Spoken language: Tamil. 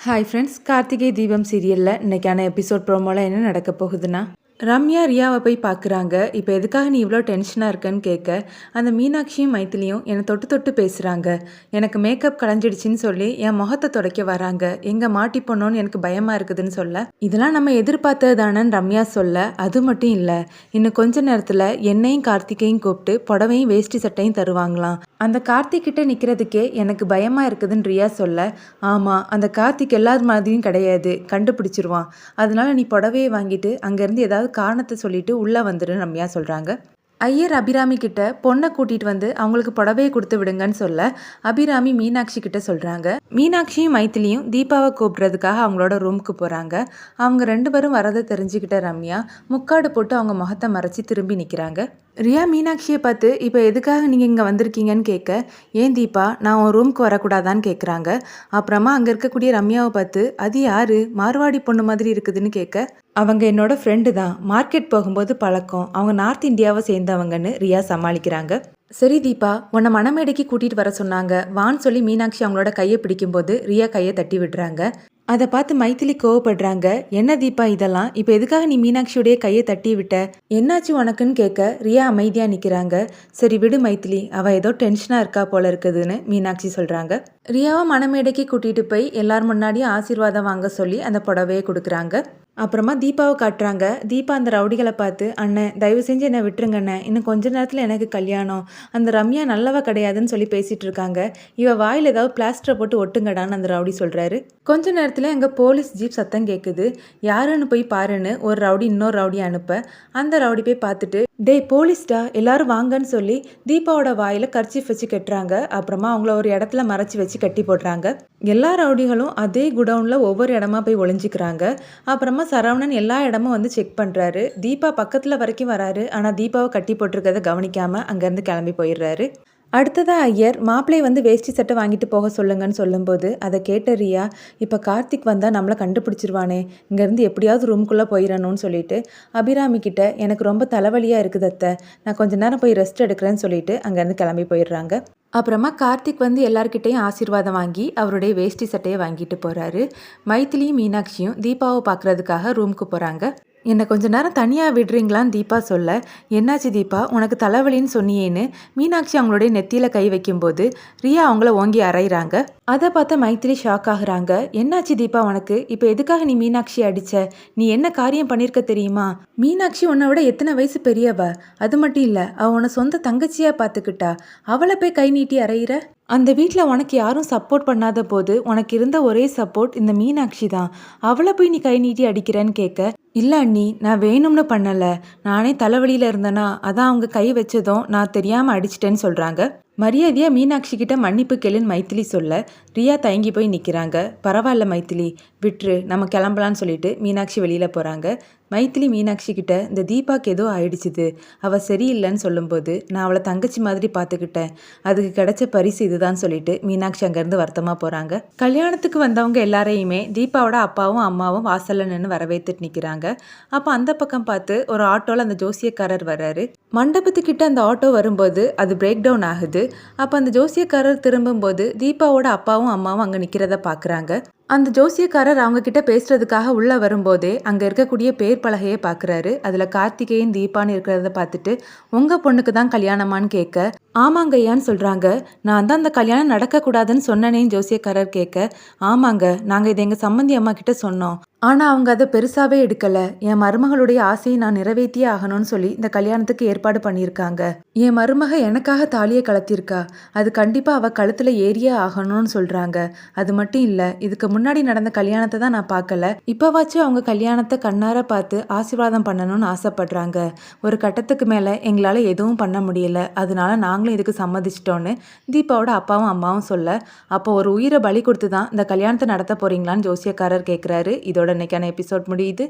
ஹாய் ஃப்ரெண்ட்ஸ், கார்த்திகை தீபம் சீரியலில் இன்றைக்கான எபிசோட் ப்ரோமோவில் என்ன நடக்க போகுதுன்னா, ரம்யா ரியாவை போய் பார்க்குறாங்க. இப்போ எதுக்காக நீ இவ்வளோ டென்ஷனாக இருக்கன்னு கேட்க, அந்த மீனாட்சியும் மைத்திலியும் என்னை தொட்டு தொட்டு பேசுகிறாங்க. எனக்கு மேக்கப் கலைஞ்சிடுச்சின்னு சொல்லி என் முகத்தை துடைக்க வராங்க. எங்கே மாட்டி போனோன்னு எனக்கு பயமாக இருக்குதுன்னு சொல்ல, இதெல்லாம் நம்ம எதிர்பார்த்தது தானேன்னு ரம்யா சொல்ல, அது மட்டும் இல்லை, இன்னும் கொஞ்ச நேரத்தில் என்னையும் கார்த்திகையும் கூப்பிட்டு புடவையும் வேஷ்டி சட்டையும் தருவாங்களாம். அந்த கார்த்திக் கிட்ட நிற்கிறதுக்கே எனக்கு பயமாக இருக்குதுன்னு ரியா சொல்ல, ஆமாம், அந்த கார்த்திக் எல்லார் மாதிரியும் கிடையாது, கண்டுபிடிச்சிருவான். அதனால நீ புடவையை வாங்கிட்டு அங்கேருந்து ஏதாவது காரணத்தை சொல்லிட்டு உள்ளே வந்துடுன்னு ரம்யா சொல்கிறாங்க. ஐயர் அபிராமி கிட்ட பொண்ணை கூட்டிகிட்டு வந்து அவங்களுக்கு புடவையை கொடுத்து விடுங்கன்னு சொல்ல, அபிராமி மீனாட்சி கிட்ட சொல்கிறாங்க. மீனாட்சியும் மைத்திலியும் தீபாவை கூப்பிட்றதுக்காக அவங்களோட ரூமுக்கு போகிறாங்க. அவங்க 2 பேரும் வரதை தெரிஞ்சுக்கிட்ட ரம்யா முக்காடு போட்டு அவங்க முகத்தை மறைச்சி திரும்பி நிற்கிறாங்க. ரியா மீனாட்சியை பார்த்து, இப்போ எதுக்காக நீங்கள் இங்கே வந்திருக்கீங்கன்னு கேட்க, ஏன் தீபா, நான் உன் ரூமுக்கு வரக்கூடாதான்னு கேட்குறாங்க. அப்புறமா அங்கே இருக்கக்கூடிய ரம்யாவை பார்த்து, அது யாரு, மார்வாடி பொண்ணு மாதிரி இருக்குதுன்னு கேட்க, அவங்க என்னோட ஃப்ரெண்டு தான், மார்க்கெட் போகும்போது பழக்கம், அவங்க நார்த் இந்தியாவை சேர்ந்தவங்கன்னு ரியா சமாளிக்கிறாங்க. சரி தீபா, உன்னை மணமேடைக்கு கூட்டிகிட்டு வர சொன்னாங்க வான்னு சொல்லி மீனாட்சி அவங்களோட கையை பிடிக்கும்போது ரியா கையை தட்டி விடுறாங்க. அதை பார்த்து மைத்திலி கோவப்படுறாங்க. என்ன தீபா இதெல்லாம், இப்போ எதுக்காக நீ மீனாட்சியுடைய கையை தட்டி விட்ட, என்னாச்சு உனக்குன்னு கேட்க ரியா அமைதியாக நிற்கிறாங்க. சரி விடு மைத்திலி, அவள் ஏதோ டென்ஷனாக இருக்கா போல இருக்குதுன்னு மீனாட்சி சொல்கிறாங்க. ரியாவை மணமேடைக்கு கூட்டிகிட்டு போய் எல்லார் முன்னாடியும் ஆசீர்வாதம் வாங்க சொல்லி அந்த புடவையை கொடுக்குறாங்க. அப்புறமா தீபாவை காட்டுறாங்க. தீபா அந்த ரவுடிகளை பார்த்து, அண்ணன் தயவு செஞ்சு என்னை விட்டுருங்க அண்ணன், இன்னும் கொஞ்ச நேரத்தில் எனக்கு கல்யாணம், அந்த ரம்யா நல்லவ கிடையாதுன்னு சொல்லி பேசிகிட்டு இருக்காங்க, இவ வாயில் ஏதாவது பிளாஸ்டரை போட்டு ஒட்டுங்கடான்னு அந்த ரவுடி சொல்கிறாரு. கொஞ்ச நேரத்தில் எங்கள் போலீஸ் ஜீப் சத்தம் கேட்குது. யாருன்னு போய் பாருன்னு ஒரு ரவுடி இன்னொரு ரவுடி அனுப்ப, அந்த ரவுடி போய் பார்த்துட்டு, டேய் போலீஸ்டா எல்லாரும் வாங்கன்னு சொல்லி தீபாவோட வாயில் கர்ச்சீஃப் வச்சு கட்டுறாங்க. அப்புறமா அவங்கள ஒரு இடத்துல மறைச்சி வச்சு கட்டி போடுறாங்க. எல்லா ரவுடிகளும் அதே குடவுனில் ஒவ்வொரு இடமா போய் ஒளிஞ்சிக்கிறாங்க. அப்புறமா சரவணன் எல்லா இடமும் வந்து செக் பண்ணுறாரு. தீபா பக்கத்தில் வரைக்கும் வராரு. ஆனால் தீபாவை கட்டி போட்டிருக்கதை கவனிக்காமல் அங்கேருந்து கிளம்பி போயிடுறாரு. அடுத்ததாக ஐயர் மாப்பிள்ளை வந்து வேஷ்டி சட்டை வாங்கிட்டு போக சொல்லுங்கன்னு சொல்லும்போது அதை கேட்ட ரியா, இப்போ கார்த்திக் வந்தால் நம்மளை கண்டுபிடிச்சிருவானே, இங்கேருந்து எப்படியாவது ரூம்குள்ளே போயிடணும்னு சொல்லிட்டு அபிராமி கிட்ட, எனக்கு ரொம்ப தலைவலியாக இருக்குது அத்தை, நான் கொஞ்ச நேரம் போய் ரெஸ்ட் எடுக்கிறேன்னு சொல்லிட்டு அங்கேருந்து கிளம்பி போயிடுறாங்க. அப்புறமா கார்த்திக் வந்து எல்லார்கிட்டையும் ஆசீர்வாதம் வாங்கி அவருடைய வேஷ்டி சட்டையை வாங்கிட்டு போகிறாரு. மைத்திலியும் மீனாட்சியும் தீபாவை பார்க்குறதுக்காக ரூமுக்கு போகிறாங்க. என்னை கொஞ்ச நேரம் தனியாக விடுறீங்களான்னு தீபா சொல்ல, என்னாச்சு தீபா, உனக்கு தலைவலின்னு சொன்னியேன்னு மீனாட்சி அவங்களுடைய நெத்தியில் கை வைக்கும்போது ரியா அவங்கள ஓங்கி அரைகிறாங்க. அதை பார்த்த மைத்திலி ஷாக் ஆகுறாங்க. என்னாச்சு தீபா உனக்கு, இப்போ எதுக்காக நீ மீனாட்சி அடிச்ச, நீ என்ன காரியம் பண்ணியிருக்க தெரியுமா, மீனாட்சி உன்னை விட எத்தனை வயசு பெரியவ, அது மட்டும் இல்லை அவள் உன்னை சொந்த தங்கச்சியாக பார்த்துக்கிட்டா, அவளை போய் கை நீட்டி அரைகிற, அந்த வீட்டில் உனக்கு யாரும் சப்போர்ட் பண்ணாத போது உனக்கு இருந்த ஒரே சப்போர்ட் இந்த மீனாட்சி தான், அவளை போய் நீ கை நீட்டி அடிக்கிறேன்னு கேட்க, இல்லை அண்ணி, நான் வேணும்னு பண்ணலை, நானே தலைவலியில் இருந்தேனா, அதான் அவங்க கை வச்சதும் நான் தெரியாமல் அடிச்சிட்டேன்னு சொல்கிறாங்க. மரியாதையாக மீனாட்சி கிட்ட மன்னிப்பு கேளுன்னு மைத்திலி சொல்ல ரியா தயங்கி போய் நிற்கிறாங்க. பரவாயில்ல மைத்திலி, விட்டுரு, நம்ம கிளம்பலான்னு சொல்லிட்டு மீனாட்சி வெளியில் போகிறாங்க. மைத்திலி மீனாட்சி கிட்ட, இந்த தீபாக்கு ஏதோ ஆயிடுச்சுது, அவள் சரியில்லைன்னு சொல்லும்போது நான் அவளை தங்கச்சி மாதிரி பார்த்துக்கிட்டேன், அதுக்கு கிடைச்ச பரிசு இதுதான் சொல்லிட்டு மீனாட்சி அங்கேருந்து வருத்தமாக போகிறாங்க. கல்யாணத்துக்கு வந்தவங்க எல்லாரையுமே தீபாவோட அப்பாவும் அம்மாவும் வாசல்ல நின்று வரவேற்றுட்டு நிற்கிறாங்க. அப்போ அந்த பக்கம் பார்த்து ஒரு ஆட்டோவில் அந்த ஜோசியக்காரர் வர்றாரு. மண்டபத்துக்கிட்ட அந்த ஆட்டோ வரும்போது அது பிரேக் டவுன் ஆகுது. அப்போ அந்த ஜோசியக்காரர் திரும்பும்போது தீபாவோட அப்பாவும் அம்மாவும் அங்கே நிற்கிறத பார்க்குறாங்க. அந்த ஜோசியக்காரர் அவங்க கிட்ட பேசுறதுக்காக உள்ளே வரும்போதே அங்கே இருக்கக்கூடிய பேர் பலகையை பார்க்குறாரு. அதில் கார்த்திகேயன் தீபான்னு இருக்கிறத பார்த்துட்டு, உங்கள் பொண்ணுக்கு தான் கல்யாணமான்னு கேட்க, ஆமாங்கய்யான்னு சொல்கிறாங்க. நான் தான் அந்த கல்யாணம் நடக்கக்கூடாதுன்னு சொன்னனேன்னு ஜோசியக்காரர் கேட்க, ஆமாங்க, நாங்கள் இதை எங்கள் சம்மந்தி அம்மா கிட்ட சொன்னோம், ஆனால் அவங்க அதை பெருசாகவே எடுக்கலை, என் மருமகளுடைய ஆசையை நான் நிறைவேற்றியே ஆகணும்னு சொல்லி இந்த கல்யாணத்துக்கு ஏற்பாடு பண்ணியிருக்காங்க, என் மருமக எனக்காக தாலியை கலத்திருக்கா, அது கண்டிப்பாக அவள் கழுத்தில் ஏறியே ஆகணும்னு சொல்கிறாங்க. அது மட்டும் இல்லை, இதுக்கு முன்னாடி நடந்த கல்யாணத்தை தான் நான் பார்க்கல, இப்போவாச்சும் அவங்க கல்யாணத்தை கண்ணார பார்த்து ஆசீர்வாதம் பண்ணணும்னு ஆசைப்படுறாங்க. ஒரு கட்டத்துக்கு மேலே எங்களால் எதுவும் பண்ண முடியல, அதனால நாங்களும் இதுக்கு சம்மதிச்சிட்டோன்னு தீபாவோட அப்பாவும் அம்மாவும் சொல்ல, அப்போ ஒரு உயிரை பலி கொடுத்து தான் இந்த கல்யாணத்தை நடத்த போறீங்களான்னு ஜோசியக்காரர் கேட்குறாரு. இதோட இன்னைக்கான எபிசோட் முடியுது.